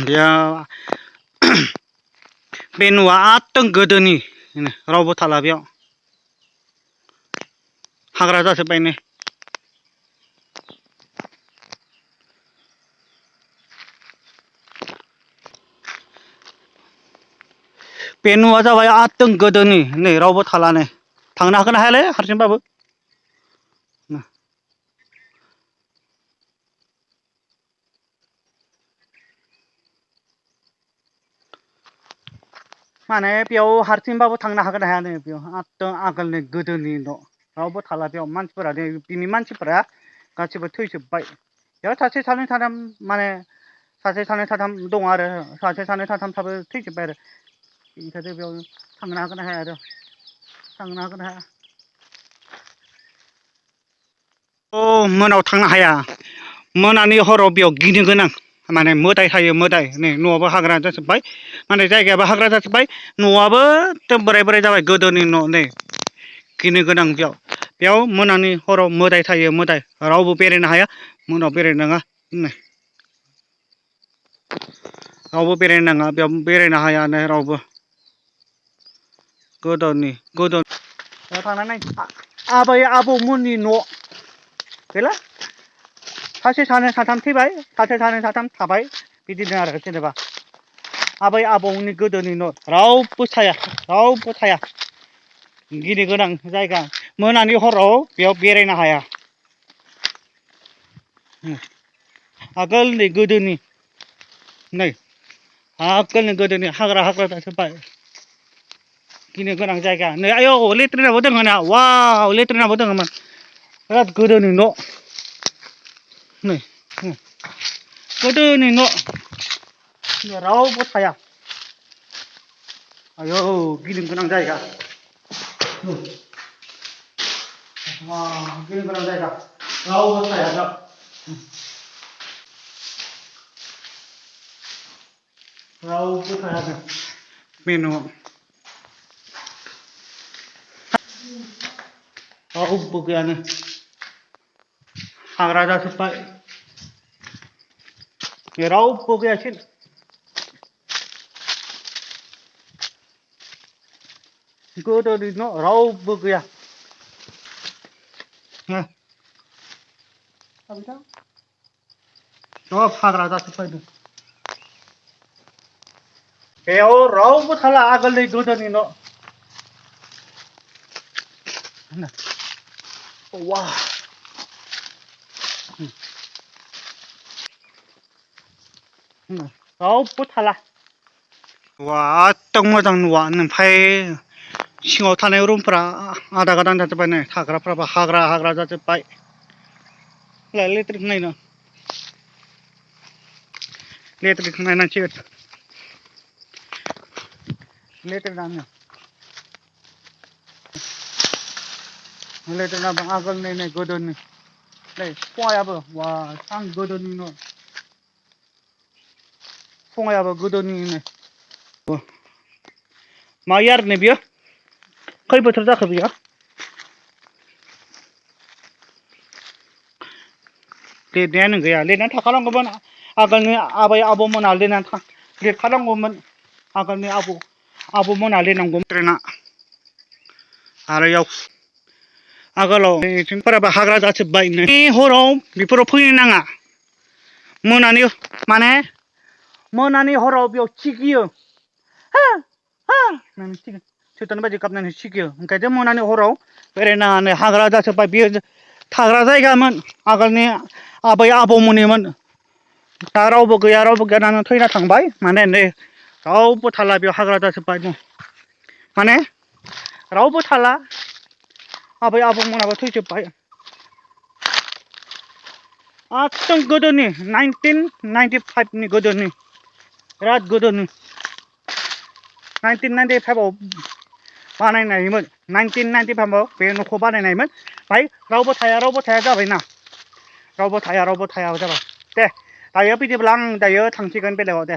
बेयाव बे न'आ एकदम गोदोनि रावबो थाला बेयाव हाग्रा जाजोब्बाय नै बे न'आ जाबाय एकदम गोदोनि नै रावबो थाला नै थांनो हागोन ना हायालै हारसिंबाबो माने बेयाव हारसिंबाबो थांनो हागोन ना हाया नै बेयाव एकदम आगोलनि गोदोनि न' रावबो थाला बेयाव मानसिफोरा बिनि मानसिफोरा गासिबो थैजोब्बाय बेयाव सासे सानै साथाम माने सासे सानै साथाम दङ आरो सासे सानै साथामफ्राबो थैजोब्बाय आरो बेनिखायनो बेयाव थांनो हागोन ना हाया आरो थांनो हागोन ना हाया अ मोनायाव थांनो हाया मोनानि हराव बेयाव गिनो गोनां माने मोदाय थायो मोदाय नै न'आबो हाग्रा जाजोब्बाय माने जायगायाबो हाग्रा जाजोब्बाय न'आबो एकदम बोराय बोराय जाबाय गोदोनि न' नै गिनो गोनां बेयाव मोनानि हराव मोदाय थायो मोदाय रावबो बेरायनो हाया मोनायाव बेरायनो नाङा रावबो बेरायनो नाङा बेयाव बेरायनो हायानो रावबो गोदोनि थांनानै आबै आबौमोननि न' गैला सासे सानै साथाम थैबाय सासे सानै साथाम थाबाय बिदिनो आरो जेनेबा आबै आबौनि गोदोनि न' रावबो थाया गिनो गोनां जायगा मोनानि हराव बेयाव बेरायनो हाया आगोलनि गोदोनि नै आगोलनि गोदोनि हाग्रा जाजोब्बाय गिनो गोनां जायगा नै आयौ लेट्रिनाबो दङ ना वाव लेट्रिनाबो दङमोन बिराद गोदोनि न' नै गोदोनि न' रावबो थाया आयौ गिनो गोनां जायगा गिनो गोनां जायगा रावबो थाया बेयाव रावबो थाया बे न'आव रावबो गैयानो हाग्रा जाजोब्बाय रावबो गैयासै गोदोनि न' रावबो गैया सब हाग्रा जाजोब्बाय बेयाव रावबो थाला आगोलनि गोदोनि न' वा रावबो थाला वा एकदम मोजां न'आ ओमफ्राय सिङाव थानाय रुमफ्रा आदा गादान जाजोब्बाय नै थाग्राफ्राबो हाग्रा जाजोब्बाय लेट्रिन नायनो लेट्रिनखौ नायनांसिगोन लेट्रिनाबो आगोलनि नै गोदोनि नै सङायाबो वा सां गोदोनि न' सङायाबो गोदोनि मा इयारनि बियो खै बोथोर जाखो बियो लिरनायानो गैया लिरनानै थाखानांगौमोन आगोलनि आबै आबौमोना लिरखानांगौमोन आगोलनि आबौमोना लिरनांगौमोन ट्रेना आरो इयाव आगोलाव बिथिंफोराबो हाग्रा जाजोब्बाय हराव बेफोराव फैनो नाङा मोनानि हराव बेयाव सिगियो सैतान बायदि गाबनानै सिगियो ओंखायनो मोनानि हराव बेरायनाङा हाग्रा जाजोब्बाय बियो थाग्रा जायगामोन आगोलनि आबै आबौमोननिमोन दा रावबो गैया नानै थैना थांबाय माने नै रावबो थाला बेयाव हाग्रा जाजोब्बाय माने रावबो थाला आबै आबौमोनाबो थैजोब्बाय एकदम गोदोनि 1995नि गोदोनि बिराद गोदोनि 1995आव बानायनायमोन 1995आव बे न'खौ बानायनायमोन बाहाय रावबो थाया जाबायना रावबो थाया जाबाय दे दायो बिदिब्ला आं दायो थांसिगोन बेलेगाव दे